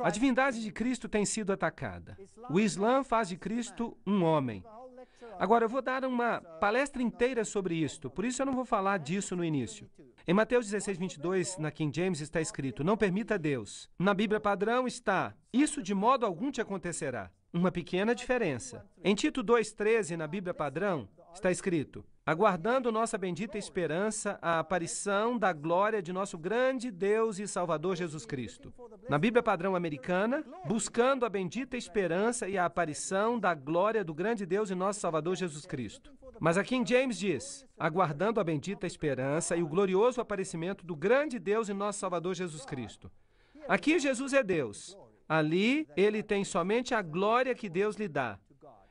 A divindade de Cristo tem sido atacada. O Islã faz de Cristo um homem. Agora, eu vou dar uma palestra inteira sobre isto, por isso eu não vou falar disso no início. Em Mateus 16, 22, na King James, está escrito: não permita Deus. Na Bíblia padrão está: isso de modo algum te acontecerá. Uma pequena diferença. Em Tito 2,13, na Bíblia padrão, está escrito: aguardando nossa bendita esperança, a aparição da glória de nosso grande Deus e Salvador Jesus Cristo. Na Bíblia padrão americana, buscando a bendita esperança e a aparição da glória do grande Deus e nosso Salvador Jesus Cristo. Mas a King James diz: aguardando a bendita esperança e o glorioso aparecimento do grande Deus e nosso Salvador Jesus Cristo. Aqui Jesus é Deus. Ali ele tem somente a glória que Deus lhe dá.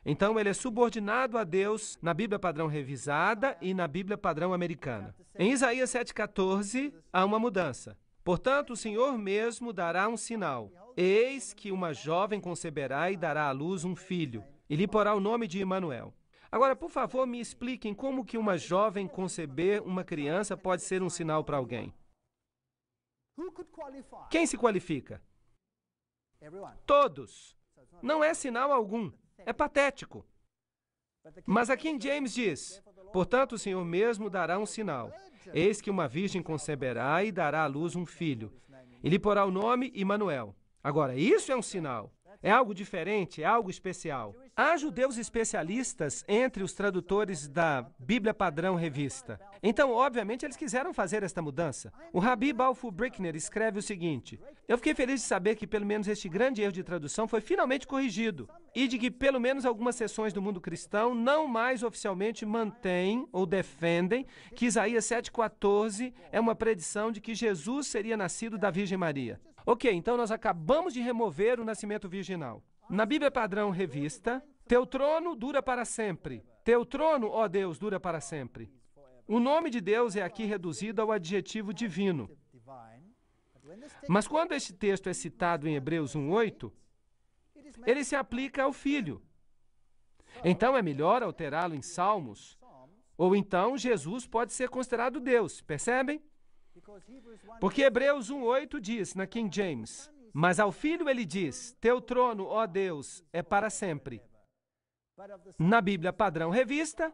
Então, ele é subordinado a Deus na Bíblia padrão revisada e na Bíblia padrão americana. Em Isaías 7,14, há uma mudança. Portanto, o Senhor mesmo dará um sinal. Eis que uma jovem conceberá e dará à luz um filho, e lhe porá o nome de Emanuel. Agora, por favor, me expliquem como que uma jovem conceber uma criança pode ser um sinal para alguém. Quem se qualifica? Todos. Não é sinal algum. É patético. Mas a King James diz: portanto, o Senhor mesmo dará um sinal. Eis que uma virgem conceberá e dará à luz um filho, e lhe porá o nome Emanuel. Agora, isso é um sinal. É algo diferente, é algo especial. Há judeus especialistas entre os tradutores da Bíblia padrão revista. Então, obviamente, eles quiseram fazer esta mudança. O Rabi Balfour Brickner escreve o seguinte: eu fiquei feliz de saber que pelo menos este grande erro de tradução foi finalmente corrigido e de que pelo menos algumas seções do mundo cristão não mais oficialmente mantêm ou defendem que Isaías 7,14 é uma predição de que Jesus seria nascido da Virgem Maria. Ok, então nós acabamos de remover o nascimento virginal. Na Bíblia padrão revista, teu trono dura para sempre. Teu trono, ó Deus, dura para sempre. O nome de Deus é aqui reduzido ao adjetivo divino. Mas quando este texto é citado em Hebreus 1,8, ele se aplica ao Filho. Então é melhor alterá-lo em Salmos, ou então Jesus pode ser considerado Deus, percebem? Porque Hebreus 1,8 diz, na King James: mas ao Filho ele diz: teu trono, ó Deus, é para sempre. Na Bíblia padrão revista,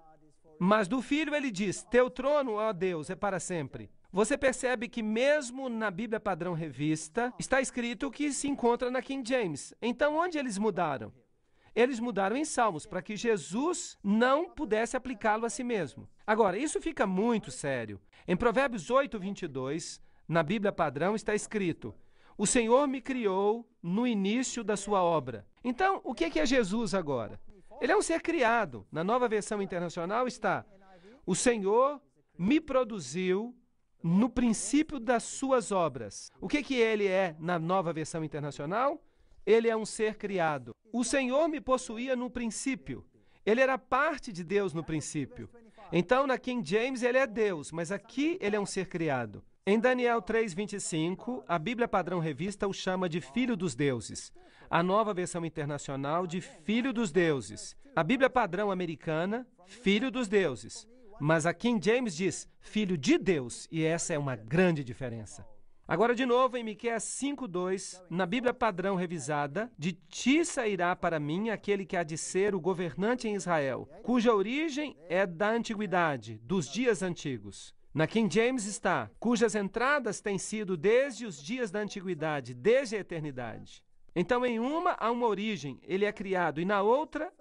mas do Filho ele diz: teu trono, ó Deus, é para sempre. Você percebe que mesmo na Bíblia padrão revista, está escrito o que se encontra na King James. Então, onde eles mudaram? Eles mudaram em Salmos, para que Jesus não pudesse aplicá-lo a si mesmo. Agora, isso fica muito sério. Em Provérbios 8:22, na Bíblia padrão, está escrito: o Senhor me criou no início da sua obra. Então, o que é Jesus agora? Ele é um ser criado. Na Nova Versão Internacional está: o Senhor me produziu no princípio das suas obras. O que ele é na Nova Versão Internacional? Ele é um ser criado. O Senhor me possuía no princípio. Ele era parte de Deus no princípio. Então, na King James, ele é Deus, mas aqui ele é um ser criado. Em Daniel 3:25, a Bíblia padrão revista o chama de Filho dos Deuses. A Nova Versão Internacional de Filho dos Deuses. A Bíblia padrão americana, Filho dos Deuses. Mas a King James diz Filho de Deus, e essa é uma grande diferença. Agora, de novo, em Miqueias 5:2, na Bíblia padrão revisada: de ti sairá para mim aquele que há de ser o governante em Israel, cuja origem é da antiguidade, dos dias antigos. Na King James está: cujas entradas têm sido desde os dias da antiguidade, desde a eternidade. Então, em uma há uma origem, ele é criado, e na outra,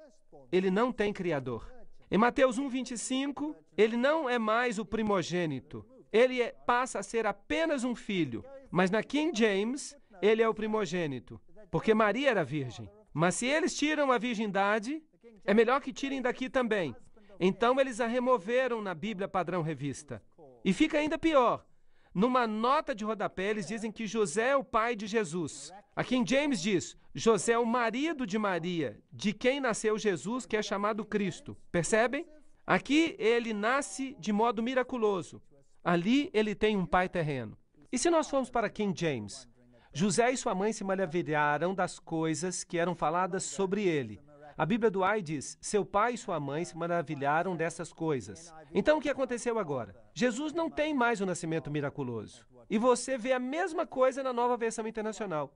ele não tem criador. Em Mateus 1:25, ele não é mais o primogênito. Ele passa a ser apenas um filho. Mas na King James, ele é o primogênito, porque Maria era virgem. Mas se eles tiram a virgindade, é melhor que tirem daqui também. Então eles a removeram na Bíblia padrão revista. E fica ainda pior. Numa nota de rodapé, eles dizem que José é o pai de Jesus. A King James diz: José é o marido de Maria, de quem nasceu Jesus, que é chamado Cristo. Percebem? Aqui ele nasce de modo miraculoso. Ali ele tem um pai terreno. E se nós formos para King James? José e sua mãe se maravilharam das coisas que eram faladas sobre ele. A Bíblia do Ai diz: seu pai e sua mãe se maravilharam dessas coisas. Então o que aconteceu agora? Jesus não tem mais o nascimento miraculoso. E você vê a mesma coisa na Nova Versão Internacional.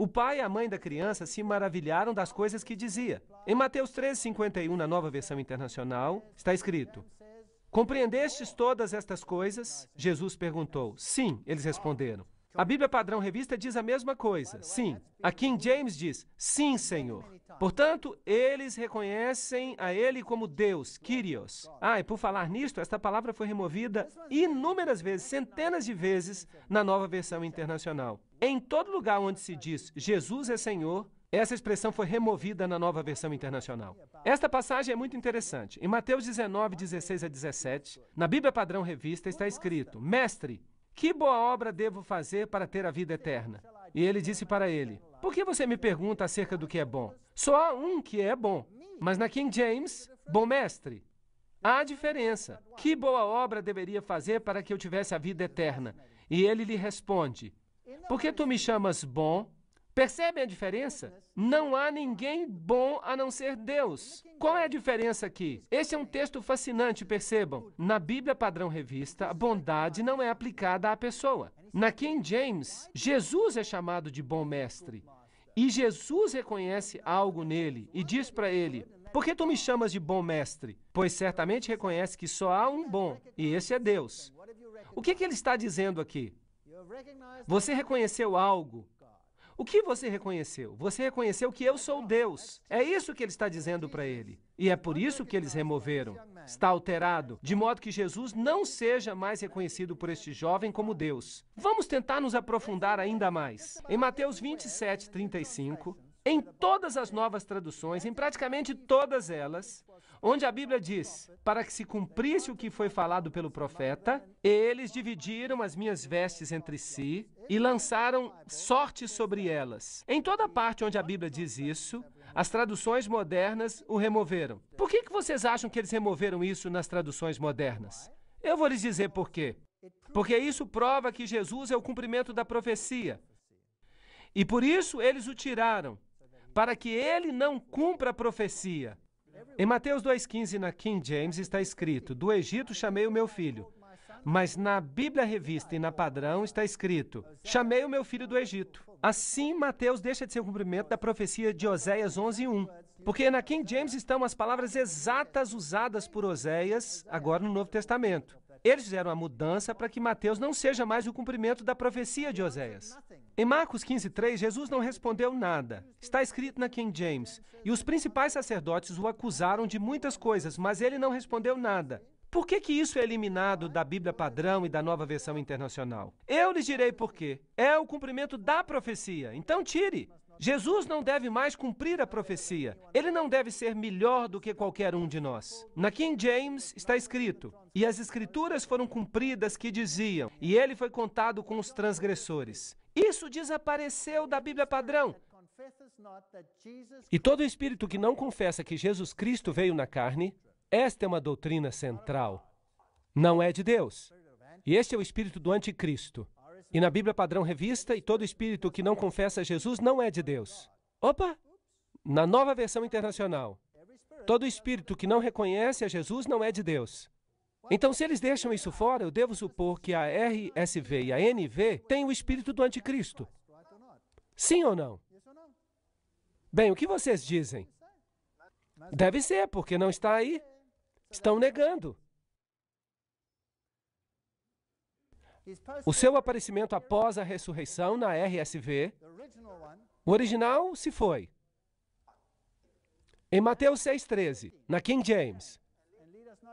O pai e a mãe da criança se maravilharam das coisas que dizia. Em Mateus 13:51, na Nova Versão Internacional, está escrito: compreendestes todas estas coisas? Jesus perguntou. Sim, eles responderam. A Bíblia Padrão Revista diz a mesma coisa. Sim. A King James diz, sim, Senhor. Portanto, eles reconhecem a Ele como Deus, Kyrios. E por falar nisto, esta palavra foi removida inúmeras vezes, centenas de vezes, na Nova Versão Internacional. Em todo lugar onde se diz Jesus é Senhor, essa expressão foi removida na Nova Versão Internacional. Esta passagem é muito interessante. Em Mateus 19:16-17, na Bíblia Padrão Revista, está escrito, Mestre, que boa obra devo fazer para ter a vida eterna? E ele disse para ele, por que você me pergunta acerca do que é bom? Só há um que é bom. Mas na King James, bom mestre. Há diferença. Que boa obra deveria fazer para que eu tivesse a vida eterna? E ele lhe responde, por que tu me chamas bom? Percebem a diferença? Não há ninguém bom a não ser Deus. Qual é a diferença aqui? Esse é um texto fascinante, percebam. Na Bíblia Padrão Revista, a bondade não é aplicada à pessoa. Na King James, Jesus é chamado de bom mestre. E Jesus reconhece algo nele e diz para ele, por que tu me chamas de bom mestre? Pois certamente reconhece que só há um bom, e esse é Deus. O que ele está dizendo aqui? Você reconheceu algo. O que você reconheceu? Você reconheceu que eu sou Deus. É isso que ele está dizendo para ele. E é por isso que eles removeram. Está alterado, de modo que Jesus não seja mais reconhecido por este jovem como Deus. Vamos tentar nos aprofundar ainda mais. Em Mateus 27:35, em todas as novas traduções, em praticamente todas elas, onde a Bíblia diz, para que se cumprisse o que foi falado pelo profeta, eles dividiram as minhas vestes entre si e lançaram sortes sobre elas. Em toda parte onde a Bíblia diz isso, as traduções modernas o removeram. Por que vocês acham que eles removeram isso nas traduções modernas? Eu vou lhes dizer por quê. Porque isso prova que Jesus é o cumprimento da profecia. E por isso eles o tiraram, para que ele não cumpra a profecia. Em Mateus 2:15, na King James, está escrito, do Egito chamei o meu filho. Mas na Bíblia Revista e na Padrão está escrito, chamei o meu filho do Egito. Assim, Mateus deixa de ser o cumprimento da profecia de Oséias 11:1. Porque na King James estão as palavras exatas usadas por Oséias, agora no Novo Testamento. Eles fizeram a mudança para que Mateus não seja mais o cumprimento da profecia de Oséias. Em Marcos 15:3, Jesus não respondeu nada. Está escrito na King James. E os principais sacerdotes o acusaram de muitas coisas, mas ele não respondeu nada. Por que isso é eliminado da Bíblia Padrão e da Nova Versão Internacional? Eu lhes direi por quê. É o cumprimento da profecia. Então tire. Jesus não deve mais cumprir a profecia. Ele não deve ser melhor do que qualquer um de nós. Na King James está escrito, e as escrituras foram cumpridas que diziam, e ele foi contado com os transgressores. Isso desapareceu da Bíblia Padrão. E todo espírito que não confessa que Jesus Cristo veio na carne, esta é uma doutrina central. Não é de Deus. E este é o espírito do anticristo. E na Bíblia Padrão Revista, e todo espírito que não confessa Jesus não é de Deus. Opa! Na Nova Versão Internacional, todo espírito que não reconhece a Jesus não é de Deus. Então, se eles deixam isso fora, eu devo supor que a RSV e a NV têm o espírito do anticristo. Sim ou não? Bem, o que vocês dizem? Deve ser, porque não está aí. Estão negando. O seu aparecimento após a ressurreição na RSV, o original se foi. Em Mateus 6:13, na King James,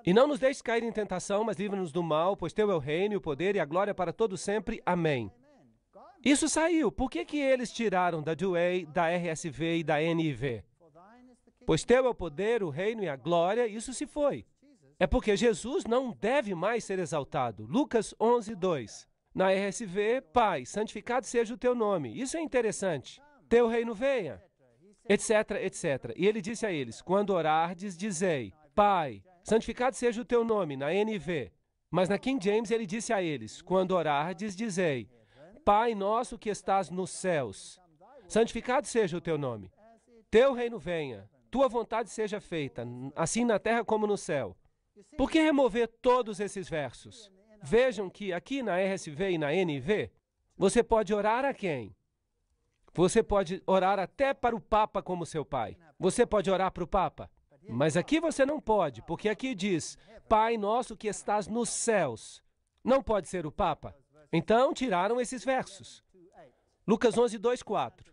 e não nos deixes cair em tentação, mas livra-nos do mal, pois teu é o reino, o poder e a glória para todo sempre. Amém. Isso saiu. Por que eles tiraram da Douay, da RSV e da NIV? Pois teu é o poder, o reino e a glória, isso se foi. É porque Jesus não deve mais ser exaltado. Lucas 11:2. Na RSV, Pai, santificado seja o teu nome. Isso é interessante. Teu reino venha, etc, etc. E ele disse a eles, quando orardes, dizei, Pai, santificado seja o teu nome, na NV. Mas na King James ele disse a eles, quando orardes, dizei, Pai nosso que estás nos céus, santificado seja o teu nome. Teu reino venha, tua vontade seja feita, assim na terra como no céu. Por que remover todos esses versos? Vejam que aqui na RSV e na NV, você pode orar a quem? Você pode orar até para o Papa como seu pai. Você pode orar para o Papa. Mas aqui você não pode, porque aqui diz, Pai nosso que estás nos céus. Não pode ser o Papa. Então, tiraram esses versos. Lucas 11, 2, 4.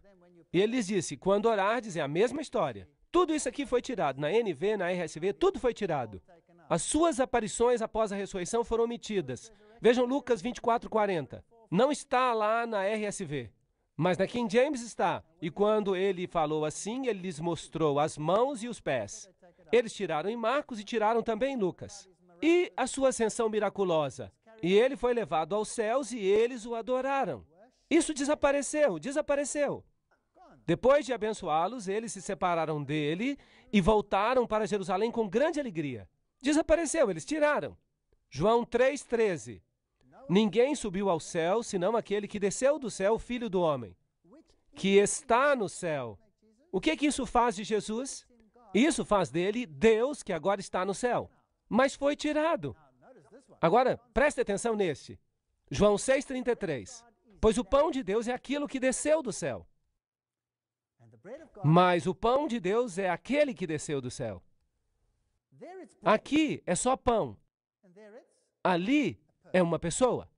E ele lhes disse, quando orardes, é a mesma história. Tudo isso aqui foi tirado. Na NV, na RSV, tudo foi tirado. As suas aparições após a ressurreição foram omitidas. Vejam Lucas 24, 40. Não está lá na RSV. Mas na King James está. E quando ele falou assim, ele lhes mostrou as mãos e os pés. Eles tiraram em Marcos e tiraram também em Lucas. E a sua ascensão miraculosa? E ele foi levado aos céus e eles o adoraram. Isso desapareceu. Depois de abençoá-los, eles se separaram dele e voltaram para Jerusalém com grande alegria. Desapareceu, eles tiraram. João 3,13. Ninguém subiu ao céu, senão aquele que desceu do céu, o Filho do Homem, que está no céu. O que isso faz de Jesus? Isso faz dele Deus que agora está no céu. Mas foi tirado. Agora, preste atenção neste. João 6,33. Pois o pão de Deus é aquilo que desceu do céu. Mas o pão de Deus é aquele que desceu do céu. Aqui é só pão. Ali é uma pessoa.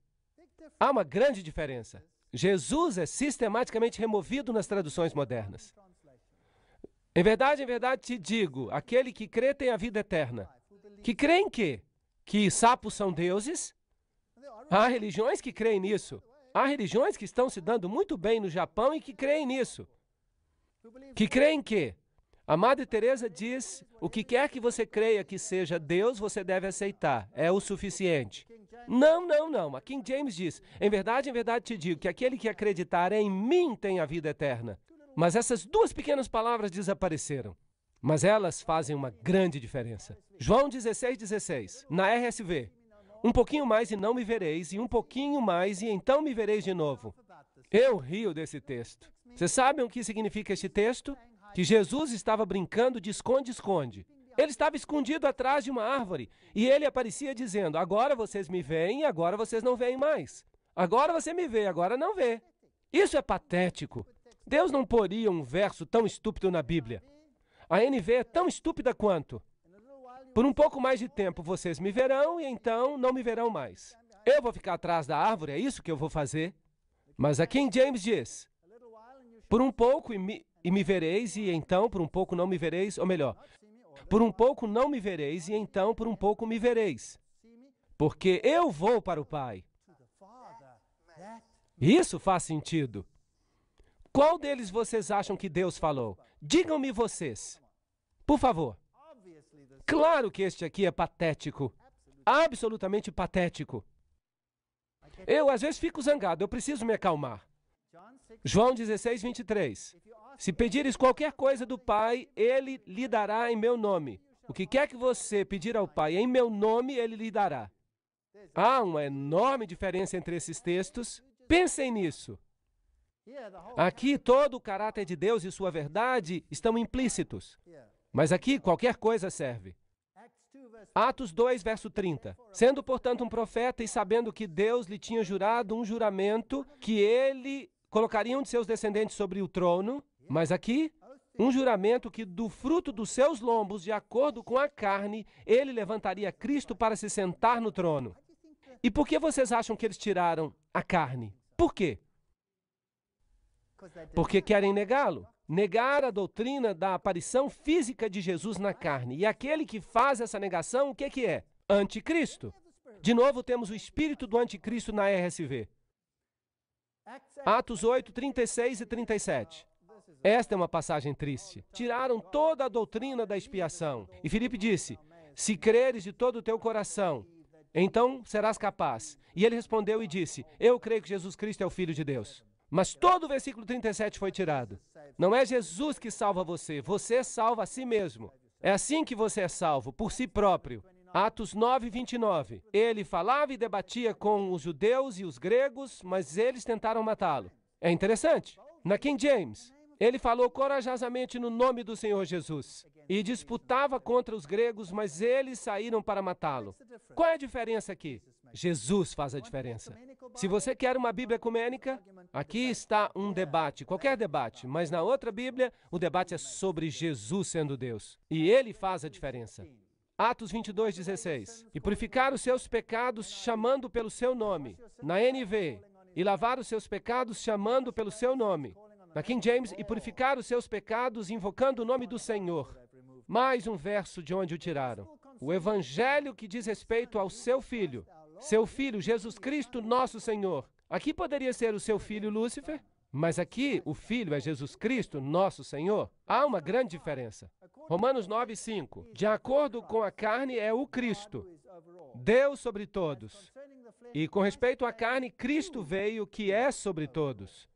Há uma grande diferença. Jesus é sistematicamente removido nas traduções modernas. Em verdade te digo, aquele que crê tem a vida eterna. Que crê em quê? Que sapos são deuses? Há religiões que creem nisso. Há religiões que estão se dando muito bem no Japão e que creem nisso. Que creem em quê? A Madre Teresa diz, o que quer que você creia que seja Deus, você deve aceitar. É o suficiente. Não. A King James diz, em verdade te digo, que aquele que acreditar em mim tem a vida eterna. Mas essas duas pequenas palavras desapareceram. Mas elas fazem uma grande diferença. João 16,16, na RSV. Um pouquinho mais e não me vereis, e um pouquinho mais e então me vereis de novo. Eu rio desse texto. Vocês sabem o que significa este texto? Que Jesus estava brincando de esconde-esconde. Ele estava escondido atrás de uma árvore e ele aparecia dizendo, agora vocês me veem e agora vocês não veem mais. Agora você me vê, agora não vê. Isso é patético. Deus não poria um verso tão estúpido na Bíblia. A NV é tão estúpida quanto. Por um pouco mais de tempo vocês me verão e então não me verão mais. Eu vou ficar atrás da árvore, é isso que eu vou fazer. Mas a King James diz, por um pouco e me vereis e então por um pouco não me vereis, ou melhor, por um pouco não me vereis e então por um pouco me vereis. Porque eu vou para o Pai. Isso faz sentido. Qual deles vocês acham que Deus falou? Digam-me vocês. Por favor. Claro que este aqui é patético. Absolutamente patético. Eu, às vezes, fico zangado. Eu preciso me acalmar. João 16, 23. Se pedires qualquer coisa do Pai, Ele lhe dará em meu nome. O que quer que você pedir ao Pai em meu nome, Ele lhe dará. Há uma enorme diferença entre esses textos. Pensem nisso. Aqui, todo o caráter de Deus e sua verdade estão implícitos. Mas aqui, qualquer coisa serve. Atos 2, verso 30. Sendo, portanto, um profeta e sabendo que Deus lhe tinha jurado um juramento que ele colocaria um de seus descendentes sobre o trono, mas aqui, um juramento que do fruto dos seus lombos, de acordo com a carne, ele levantaria Cristo para se sentar no trono. E por que vocês acham que eles tiraram a carne? Por quê? Porque querem negá-lo. Negar a doutrina da aparição física de Jesus na carne. E aquele que faz essa negação, o que é? Anticristo. De novo, temos o espírito do anticristo na RSV. Atos 8, 36 e 37. Esta é uma passagem triste. Tiraram toda a doutrina da expiação. E Filipe disse, se creres de todo o teu coração, então serás capaz. E ele respondeu e disse, eu creio que Jesus Cristo é o Filho de Deus. Mas todo o versículo 37 foi tirado. Não é Jesus que salva você, você salva a si mesmo. É assim que você é salvo, por si próprio. Atos 9, 29. Ele falava e debatia com os judeus e os gregos, mas eles tentaram matá-lo. É interessante. Na King James, ele falou corajosamente no nome do Senhor Jesus e disputava contra os gregos, mas eles saíram para matá-lo. Qual é a diferença aqui? Jesus faz a diferença. Se você quer uma Bíblia ecumênica, Aqui está um debate, qualquer debate, mas na outra Bíblia, o debate é sobre Jesus sendo Deus. E ele faz a diferença. Atos 22:16. E purificar os seus pecados chamando pelo seu nome. Na NV. E lavar os seus pecados chamando pelo seu nome. Na King James, e purificar os seus pecados invocando o nome do Senhor. Mais um verso de onde o tiraram. O evangelho que diz respeito ao seu filho Jesus Cristo, nosso Senhor. Aqui poderia ser o seu filho Lúcifer, mas aqui o filho é Jesus Cristo, nosso Senhor. Há uma grande diferença. Romanos 9:5. De acordo com a carne é o Cristo, Deus sobre todos. E com respeito à carne, Cristo veio que é sobre todos.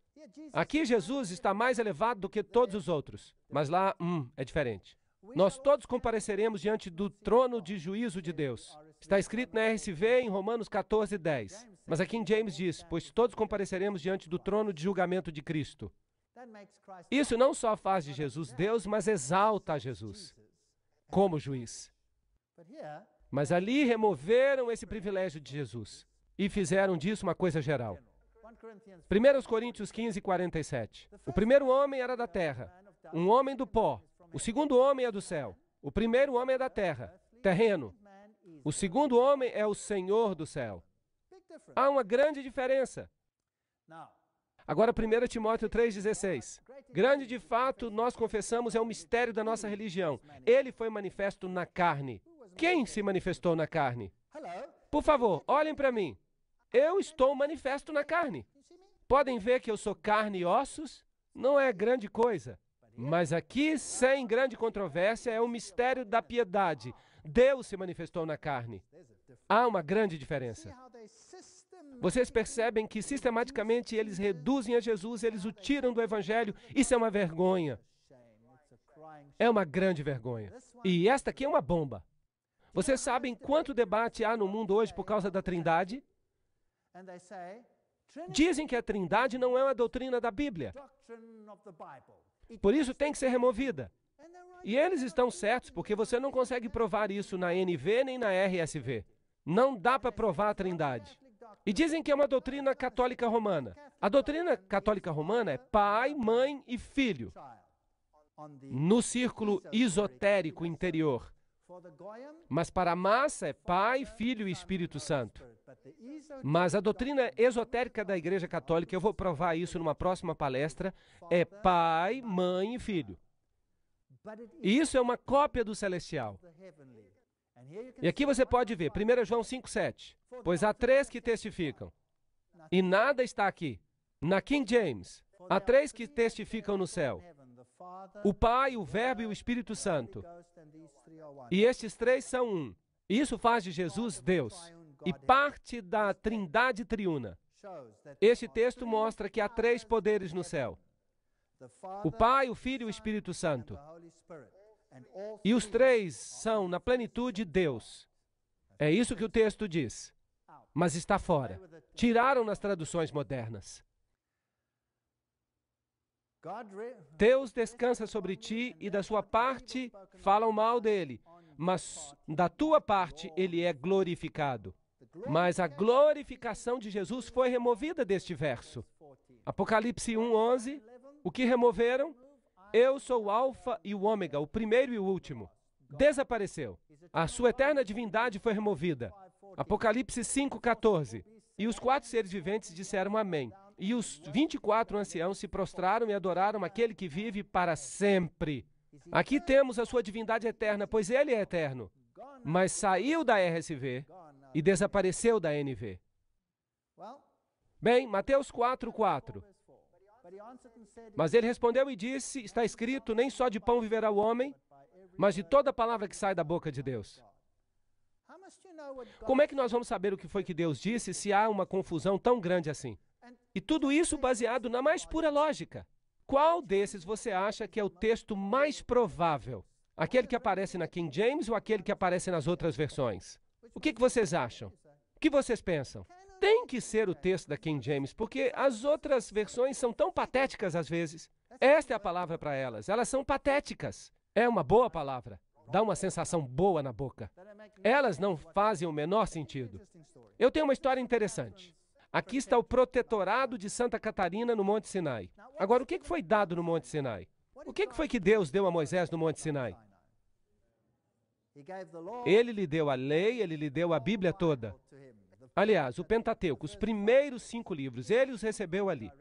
Aqui Jesus está mais elevado do que todos os outros, mas lá, é diferente. Nós todos compareceremos diante do trono de juízo de Deus. Está escrito na RSV em Romanos 14:10. Mas aqui em James diz, pois todos compareceremos diante do trono de julgamento de Cristo. Isso não só faz de Jesus Deus, mas exalta a Jesus como juiz. Mas ali removeram esse privilégio de Jesus e fizeram disso uma coisa geral. 1 Coríntios 15:47. O primeiro homem era da terra, um homem do pó. O segundo homem é do céu. O primeiro homem é da terra, terreno. O segundo homem é o Senhor do céu. Há uma grande diferença. Agora, 1 Timóteo 3:16. Grande de fato, nós confessamos, é o mistério da nossa religião. Ele foi manifesto na carne. Quem se manifestou na carne? Por favor, olhem para mim. Eu estou manifesto na carne. Podem ver que eu sou carne e ossos? Não é grande coisa. Mas aqui, sem grande controvérsia, é o mistério da piedade. Deus se manifestou na carne. Há uma grande diferença. Vocês percebem que sistematicamente eles reduzem a Jesus, eles o tiram do Evangelho. Isso é uma vergonha. É uma grande vergonha. E esta aqui é uma bomba. Vocês sabem quanto debate há no mundo hoje por causa da Trindade? Dizem que a Trindade não é uma doutrina da Bíblia. Por isso tem que ser removida. E eles estão certos, porque você não consegue provar isso na NV nem na RSV. Não dá para provar a Trindade. E dizem que é uma doutrina católica romana. A doutrina católica romana é pai, mãe e filho, no círculo esotérico interior. Mas para a massa é Pai, Filho e Espírito Santo. Mas a doutrina esotérica da Igreja Católica, eu vou provar isso numa próxima palestra, é Pai, Mãe e Filho. E isso é uma cópia do celestial. E aqui você pode ver, 1 João 5:7. Pois há três que testificam, e nada está aqui. Na King James, há três que testificam no céu: o Pai, o Verbo e o Espírito Santo. E estes três são um. Isso faz de Jesus Deus e parte da Trindade triuna. Este texto mostra que há três poderes no céu: o Pai, o Filho e o Espírito Santo. E os três são, na plenitude, Deus. É isso que o texto diz. Mas está fora. Tiraram nas traduções modernas. Deus descansa sobre ti e da sua parte falam mal dele, mas da tua parte ele é glorificado. Mas a glorificação de Jesus foi removida deste verso. Apocalipse 1:11, o que removeram? Eu sou o Alfa e o Ômega, o primeiro e o último. Desapareceu. A sua eterna divindade foi removida. Apocalipse 5:14. E os 4 seres viventes disseram amém. E os 24 anciãos se prostraram e adoraram aquele que vive para sempre. Aqui temos a sua divindade eterna, pois ele é eterno. Mas saiu da RSV e desapareceu da NV. Bem, Mateus 4:4. Mas ele respondeu e disse, está escrito, nem só de pão viverá o homem, mas de toda palavra que sai da boca de Deus. Como é que nós vamos saber o que foi que Deus disse se há uma confusão tão grande assim? E tudo isso baseado na mais pura lógica. Qual desses você acha que é o texto mais provável? Aquele que aparece na King James ou aquele que aparece nas outras versões? O que vocês acham? O que vocês pensam? Tem que ser o texto da King James, porque as outras versões são tão patéticas às vezes. Esta é a palavra para elas. Elas são patéticas. É uma boa palavra. Dá uma sensação boa na boca. Elas não fazem o menor sentido. Eu tenho uma história interessante. Aqui está o protetorado de Santa Catarina no Monte Sinai. Agora, o que foi dado no Monte Sinai? O que foi que Deus deu a Moisés no Monte Sinai? Ele lhe deu a lei, ele lhe deu a Bíblia toda. Aliás, o Pentateuco, os primeiros 5 livros, ele os recebeu ali,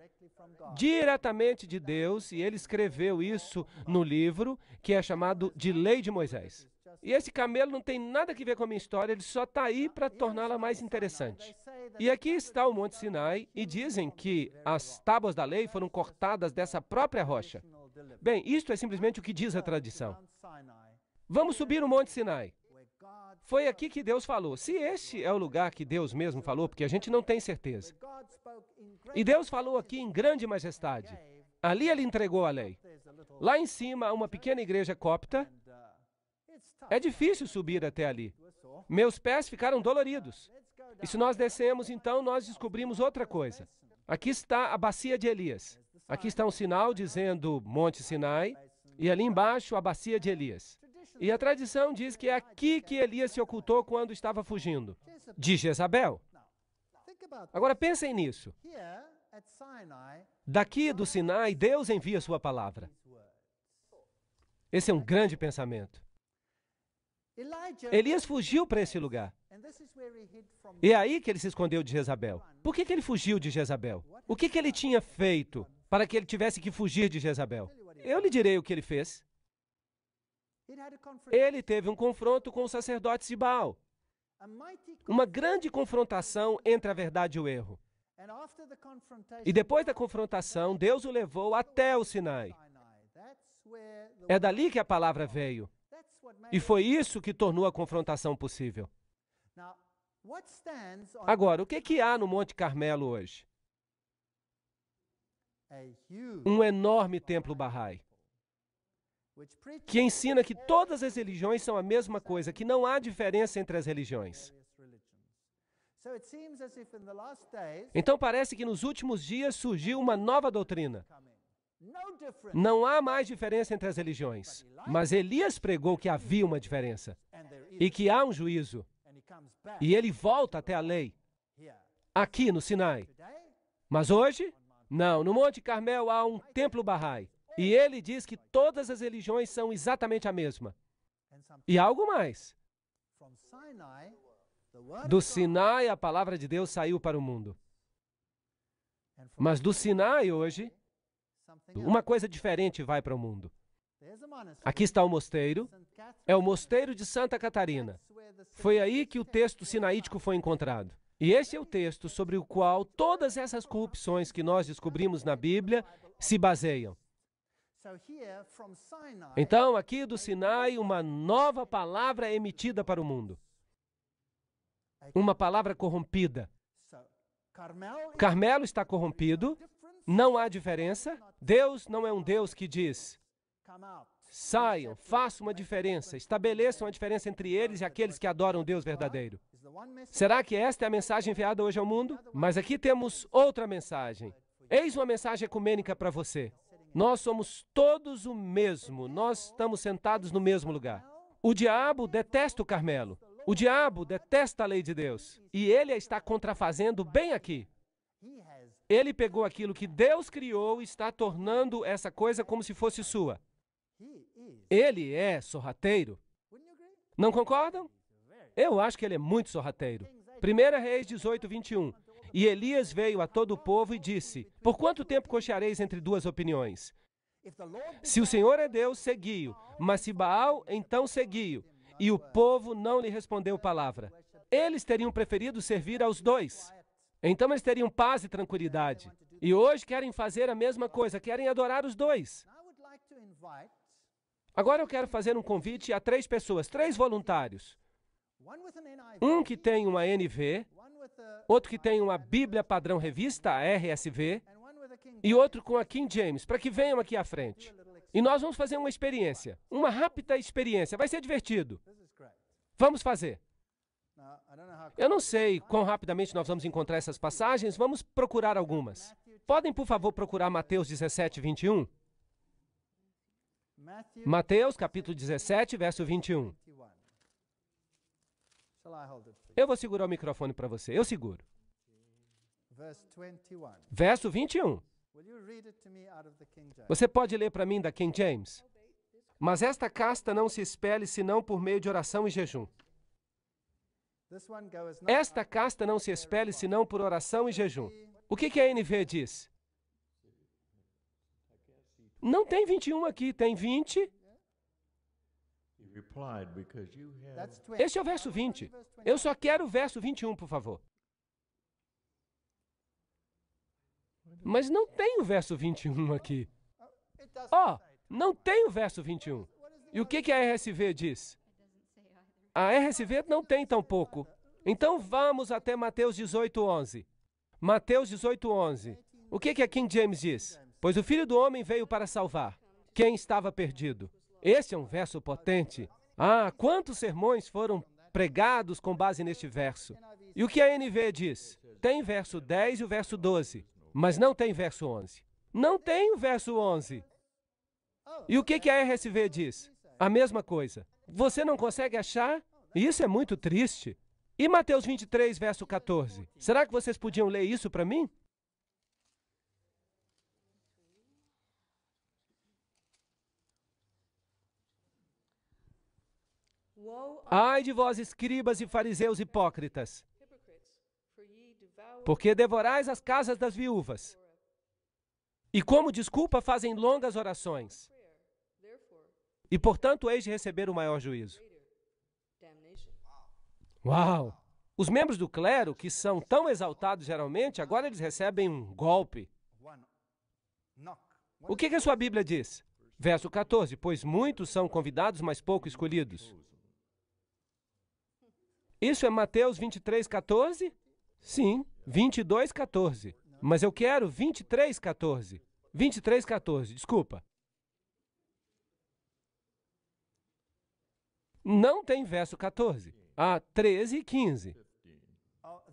diretamente de Deus, e ele escreveu isso no livro que é chamado de Lei de Moisés. E esse camelo não tem nada a ver com a minha história, ele só está aí para torná-la mais interessante. E aqui está o Monte Sinai, e dizem que as tábuas da lei foram cortadas dessa própria rocha. Bem, isto é simplesmente o que diz a tradição. Vamos subir o Monte Sinai. Foi aqui que Deus falou. Se este é o lugar que Deus mesmo falou, porque a gente não tem certeza. E Deus falou aqui em grande majestade. Ali ele entregou a lei. Lá em cima, há uma pequena igreja cópita. É difícil subir até ali. Meus pés ficaram doloridos. E se nós descemos, então, nós descobrimos outra coisa. Aqui está a bacia de Elias. Aqui está um sinal dizendo Monte Sinai. E ali embaixo, a bacia de Elias. E a tradição diz que é aqui que Elias se ocultou quando estava fugindo de Jezabel. Agora pensem nisso. Daqui do Sinai, Deus envia sua palavra. Esse é um grande pensamento. Elias fugiu para esse lugar. E é aí que ele se escondeu de Jezabel. Por que ele fugiu de Jezabel? O que ele tinha feito para que ele tivesse que fugir de Jezabel? Eu lhe direi o que ele fez. Ele teve um confronto com os sacerdotes de Baal. Uma grande confrontação entre a verdade e o erro. E depois da confrontação, Deus o levou até o Sinai. É dali que a palavra veio. E foi isso que tornou a confrontação possível. Agora, o que há no Monte Carmelo hoje? Um enorme templo Bahá'í, que ensina que todas as religiões são a mesma coisa, que não há diferença entre as religiões. Então parece que nos últimos dias surgiu uma nova doutrina. Não há mais diferença entre as religiões, mas Elias pregou que havia uma diferença e que há um juízo. E ele volta até a lei, aqui no Sinai. Mas hoje, não, no Monte Carmel há um templo Bahá'í. E ele diz que todas as religiões são exatamente a mesma. E algo mais. Do Sinai, a palavra de Deus saiu para o mundo. Mas do Sinai, hoje, uma coisa diferente vai para o mundo. Aqui está o mosteiro. É o mosteiro de Santa Catarina. Foi aí que o texto sinaítico foi encontrado. E esse é o texto sobre o qual todas essas corrupções que nós descobrimos na Bíblia se baseiam. Então, aqui do Sinai, uma nova palavra é emitida para o mundo. Uma palavra corrompida. Carmelo está corrompido, não há diferença. Deus não é um Deus que diz: saiam, façam uma diferença, estabeleçam a diferença entre eles e aqueles que adoram o Deus verdadeiro. Será que esta é a mensagem enviada hoje ao mundo? Mas aqui temos outra mensagem. Eis uma mensagem ecumênica para você. Nós somos todos o mesmo, nós estamos sentados no mesmo lugar. O diabo detesta o Carmelo. O diabo detesta a lei de Deus. E ele a está contrafazendo bem aqui. Ele pegou aquilo que Deus criou e está tornando essa coisa como se fosse sua. Ele é sorrateiro. Não concordam? Eu acho que ele é muito sorrateiro. 1 Reis 18, 21. E Elias veio a todo o povo e disse: por quanto tempo cocheareis entre duas opiniões? Se o Senhor é Deus, segui-o. Mas se Baal, então segui-o. E o povo não lhe respondeu palavra. Eles teriam preferido servir aos dois. Então eles teriam paz e tranquilidade. E hoje querem fazer a mesma coisa, querem adorar os dois. Agora eu quero fazer um convite a 3 pessoas, 3 voluntários. Um que tem uma NV, outro que tem uma Bíblia Padrão Revista, a RSV, e outro com a King James, para que venham aqui à frente. E nós vamos fazer uma experiência, uma rápida experiência, vai ser divertido. Vamos fazer. Eu não sei quão rapidamente nós vamos encontrar essas passagens, vamos procurar algumas. Podem, por favor, procurar Mateus 17, 21? Mateus, capítulo 17, verso 21. Eu vou segurar o microfone para você, eu seguro. Verso 21. Você pode ler para mim da King James? Mas esta casta não se expele senão por meio de oração e jejum. Esta casta não se expele senão por oração e jejum. O que a NV diz? Não tem 21 aqui, tem 20. Este é o verso 20. Eu só quero o verso 21, por favor. Mas não tem o verso 21 aqui. Não tem o verso 21. E o que a RSV diz? A RSV não tem tampouco. Então vamos até Mateus 18:11. Mateus 18:11. O que a King James diz? Pois o Filho do Homem veio para salvar quem estava perdido. Esse é um verso potente. Quantos sermões foram pregados com base neste verso? E o que a NV diz? Tem verso 10 e o verso 12, mas não tem verso 11. Não tem o verso 11. E o que a RSV diz? A mesma coisa. Você não consegue achar? Isso é muito triste. E Mateus 23, verso 14? Será que vocês podiam ler isso para mim? Ai de vós, escribas e fariseus hipócritas, porque devorais as casas das viúvas, e como desculpa fazem longas orações, e portanto eis de receber o maior juízo. Uau! Os membros do clero, que são tão exaltados geralmente, agora eles recebem um golpe. O que a sua Bíblia diz? Verso 14, pois muitos são convidados, mas pouco escolhidos. Isso é Mateus 23, 14? Sim, 22, 14. Mas eu quero 23, 14. 23, 14, desculpa. Não tem verso 14. 13 e 15.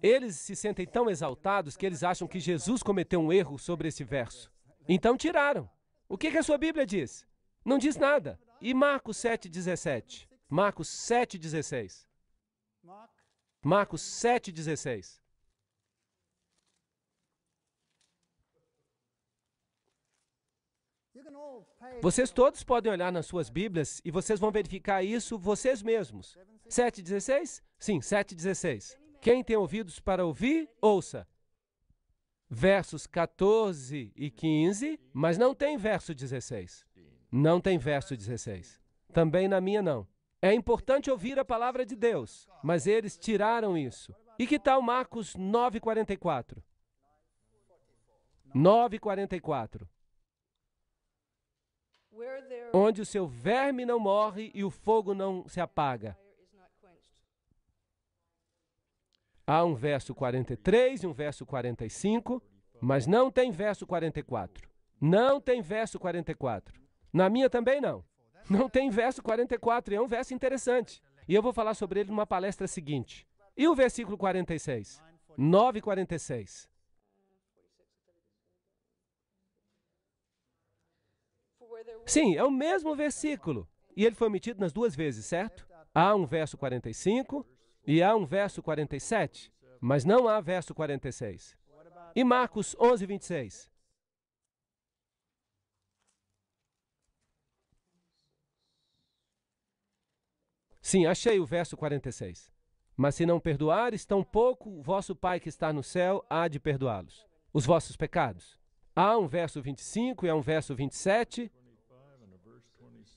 Eles se sentem tão exaltados que eles acham que Jesus cometeu um erro sobre esse verso. Então tiraram. O que a sua Bíblia diz? Não diz nada. E Marcos 7, 17? Marcos 7, 16. Marcos 7, 16. Vocês todos podem olhar nas suas Bíblias e vocês vão verificar isso vocês mesmos. 7,16? Sim, 7,16. Quem tem ouvidos para ouvir, ouça. Versos 14 e 15, mas não tem verso 16. Não tem verso 16. Também na minha não. É importante ouvir a palavra de Deus, mas eles tiraram isso. E que tal Marcos 9,44? 9,44. Onde o seu verme não morre e o fogo não se apaga. Há um verso 43 e um verso 45, mas não tem verso 44. Não tem verso 44. Na minha também não. Não tem verso 44, e é um verso interessante. E eu vou falar sobre ele numa palestra seguinte. E o versículo 46? 9,46. Sim, é o mesmo versículo. E ele foi omitido nas duas vezes, certo? Há um verso 45 e há um verso 47, mas não há verso 46. E Marcos 11, 26? Sim, achei o verso 46. Mas se não perdoares, tampouco o vosso Pai que está no céu há de perdoá-los. Os vossos pecados. Há um verso 25 e há um verso 27,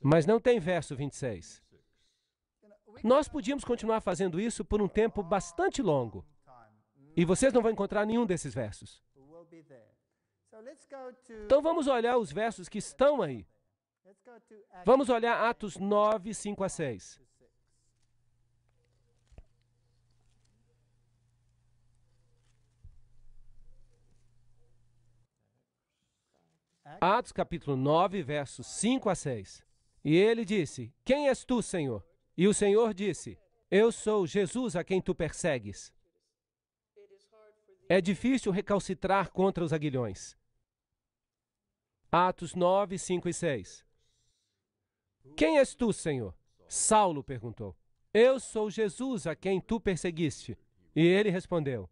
mas não tem verso 26. Nós podíamos continuar fazendo isso por um tempo bastante longo. E vocês não vão encontrar nenhum desses versos. Então vamos olhar os versos que estão aí. Vamos olhar Atos 9, 5 a 6. Atos capítulo 9, versos 5 a 6. E ele disse, quem és tu, Senhor? E o Senhor disse, eu sou Jesus a quem tu persegues. É difícil recalcitrar contra os aguilhões. Atos 9, 5 e 6. Quem és tu, Senhor? Saulo perguntou. Eu sou Jesus a quem tu perseguiste. E ele respondeu,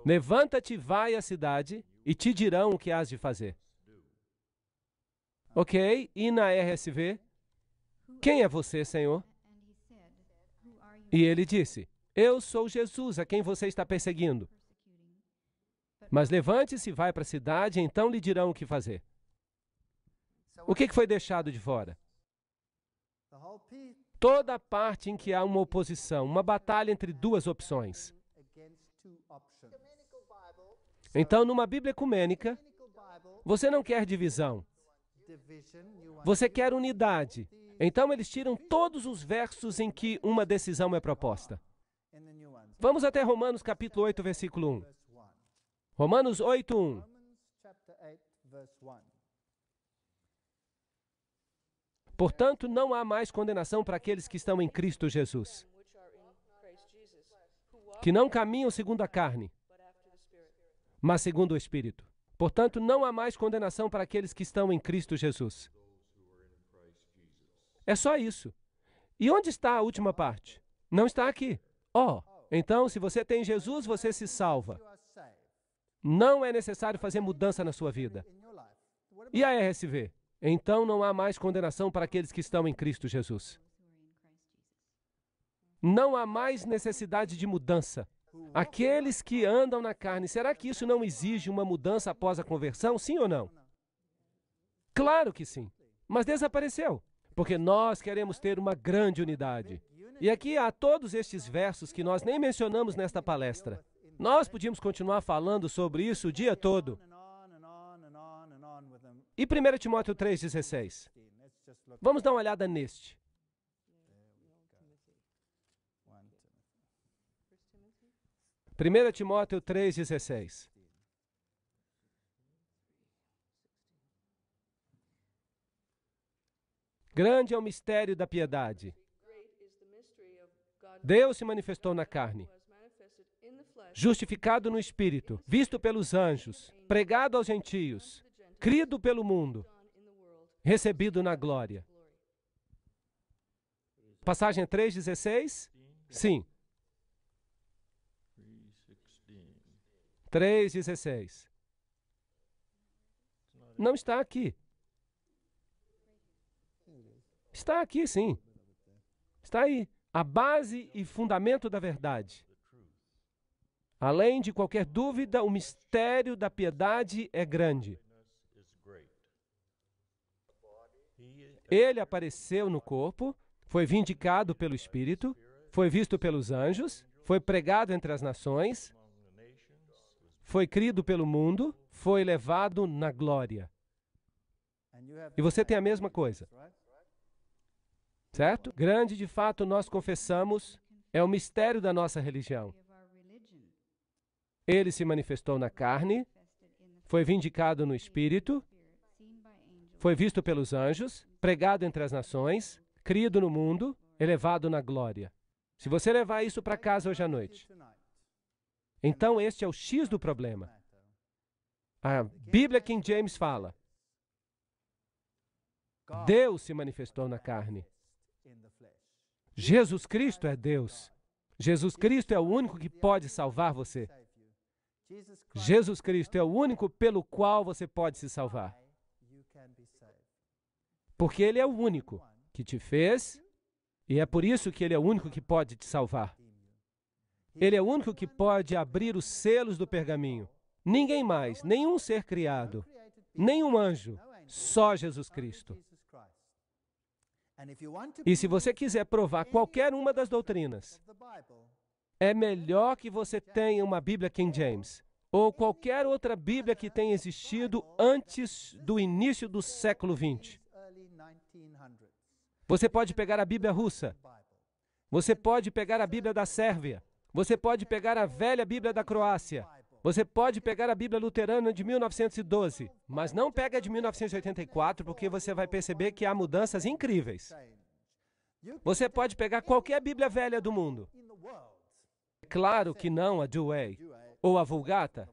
Levanta-te, vai à cidade, e te dirão o que hás de fazer. Ok? E na RSV? Quem é você, Senhor? E ele disse, eu sou Jesus, a quem você está perseguindo. Mas levante-se e vai para a cidade, então lhe dirão o que fazer. O que foi deixado de fora? Toda a parte em que há uma oposição, uma batalha entre duas opções. Então, numa Bíblia ecumênica, você não quer divisão. Você quer unidade. Então, eles tiram todos os versos em que uma decisão é proposta. Vamos até Romanos capítulo 8, versículo 1. Romanos 8, 1. Portanto, não há mais condenação para aqueles que estão em Cristo Jesus, que não caminham segundo a carne, mas segundo o Espírito. Portanto, não há mais condenação para aqueles que estão em Cristo Jesus. É só isso. E onde está a última parte? Não está aqui. Então, se você tem Jesus, você se salva. Não é necessário fazer mudança na sua vida. E a RSV? Então não há mais condenação para aqueles que estão em Cristo Jesus. Não há mais necessidade de mudança. Aqueles que andam na carne, será que isso não exige uma mudança após a conversão? Sim ou não? Claro que sim. Mas desapareceu. Porque nós queremos ter uma grande unidade. E aqui há todos estes versos que nós nem mencionamos nesta palestra. Nós podíamos continuar falando sobre isso o dia todo. E 1 Timóteo 3,16? Vamos dar uma olhada neste. 1 Timóteo 3,16. Grande é o mistério da piedade. Deus se manifestou na carne, justificado no Espírito, visto pelos anjos, pregado aos gentios, crido pelo mundo, recebido na glória. Passagem 3,16? Sim. 3,16. Não está aqui. Está aqui, sim. Está aí. A base e fundamento da verdade. Além de qualquer dúvida, o mistério da piedade é grande. Ele apareceu no corpo, foi vindicado pelo Espírito, foi visto pelos anjos, foi pregado entre as nações, foi crido pelo mundo, foi levado na glória. E você tem a mesma coisa. Certo? Grande, de fato, nós confessamos, é o mistério da nossa religião. Ele se manifestou na carne, foi vindicado no Espírito, foi visto pelos anjos, pregado entre as nações, crido no mundo, elevado na glória. Se você levar isso para casa hoje à noite, então este é o X do problema. A Bíblia King James fala, Deus se manifestou na carne. Jesus Cristo é Deus. Jesus Cristo é o único que pode salvar você. Jesus Cristo é o único pelo qual você pode se salvar. Porque Ele é o único que te fez, e é por isso que Ele é o único que pode te salvar. Ele é o único que pode abrir os selos do pergaminho. Ninguém mais, nenhum ser criado, nenhum anjo, só Jesus Cristo. E se você quiser provar qualquer uma das doutrinas, é melhor que você tenha uma Bíblia King James, ou qualquer outra Bíblia que tenha existido antes do início do século XX. Você pode pegar a Bíblia russa, você pode pegar a Bíblia da Sérvia, você pode pegar a velha Bíblia da Croácia, você pode pegar a Bíblia luterana de 1912, mas não pega a de 1984, porque você vai perceber que há mudanças incríveis. Você pode pegar qualquer Bíblia velha do mundo. Claro que não a Douay ou a Vulgata.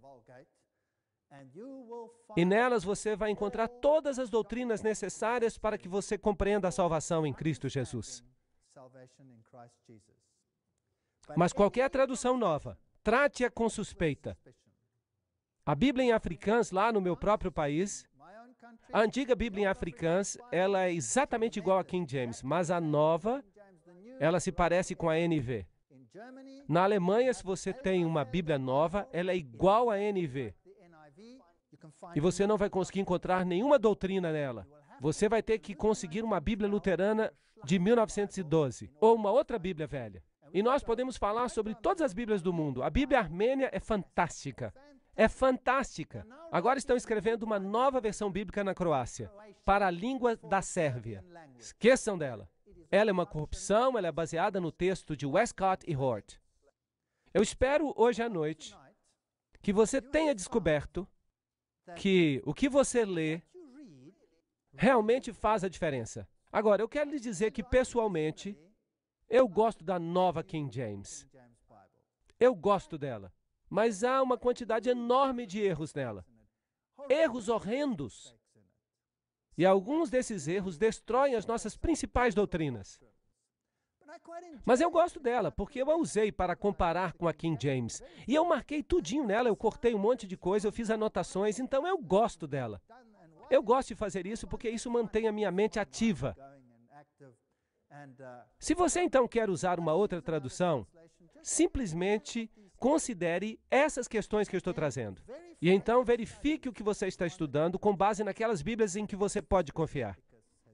E nelas você vai encontrar todas as doutrinas necessárias para que você compreenda a salvação em Cristo Jesus. Mas qualquer tradução nova, trate-a com suspeita. A Bíblia em africâns, lá no meu próprio país, a antiga Bíblia em africâns, ela é exatamente igual a King James, mas a nova, ela se parece com a NV. Na Alemanha, se você tem uma Bíblia nova, ela é igual à NV. E você não vai conseguir encontrar nenhuma doutrina nela. Você vai ter que conseguir uma Bíblia luterana de 1912, ou uma outra Bíblia velha. E nós podemos falar sobre todas as Bíblias do mundo. A Bíblia armênia é fantástica. É fantástica. Agora estão escrevendo uma nova versão bíblica na Croácia, para a língua da Sérvia. Esqueçam dela. Ela é uma corrupção, ela é baseada no texto de Westcott e Hort. Eu espero hoje à noite que você tenha descoberto que o que você lê realmente faz a diferença. Agora, eu quero lhe dizer que, pessoalmente, eu gosto da nova King James. Eu gosto dela. Mas há uma quantidade enorme de erros nela. Erros horrendos. E alguns desses erros destroem as nossas principais doutrinas. Mas eu gosto dela, porque eu a usei para comparar com a King James. E eu marquei tudinho nela, eu cortei um monte de coisa, eu fiz anotações, então eu gosto dela. Eu gosto de fazer isso porque isso mantém a minha mente ativa. Se você então quer usar uma outra tradução, simplesmente considere essas questões que eu estou trazendo. E então verifique o que você está estudando com base naquelas Bíblias em que você pode confiar.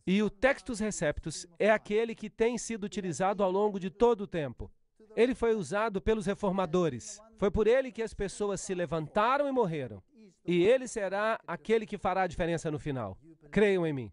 E o Textus Receptus é aquele que tem sido utilizado ao longo de todo o tempo. Ele foi usado pelos reformadores. Foi por ele que as pessoas se levantaram e morreram. E ele será aquele que fará a diferença no final. Creiam em mim.